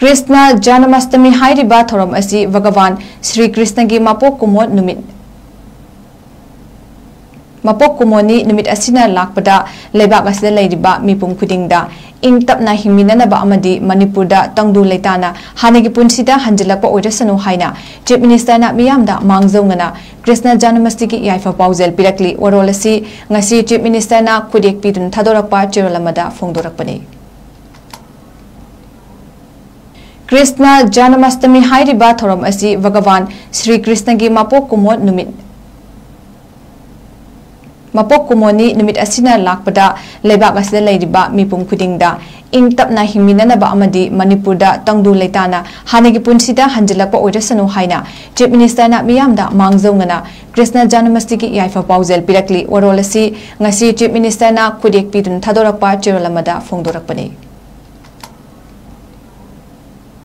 Krishna Janmashtami हाइरिबा theorem असी भगवान श्री कृष्ण की मपोक कुमोनी नुमित असिना लाकपदा लेबाक असिदा लेरिबा मिपुम खुदिंगदा इंग तपना हिमिननबा अमदी मणिपुरदा तंगदु लेताना हानेगी पुंसिदा हंजलकपा ओइरसनु हाइना चीफ मिनिस्टरना मियामदा मांगजौंगना कृष्ण जन्माष्टमी की याइफा पाउजेल पिरकली वरोलसी ngasi chief मिनिस्टरना खुदेक पिदुन थादोरकपा चेरोलमदा फोंदोरकपनी Krishna Janmashtami हाइरिबा theorem असी भगवान श्री कृष्ण की मपोक कुमोनी नुमित असिना लाकपदा लेबाक असिदा लेरिबा मिपुम खुदिंगदा इंग तपना हिमिननबा अमदी मणिपुरदा तंगदु लेताना हानेगी पुंसिदा हंजलकपा ओइरसनु हाइना चीफ मिनिस्टरना मियामदा मांगजौंगना कृष्ण जन्माष्टमी की याइफा पाउजेल पिरकली वरोलसी ngasi चीफ मिनिस्टरना खुदेक पिदुन थादोरकपा चेरोलमदा फोंदोरकपनी।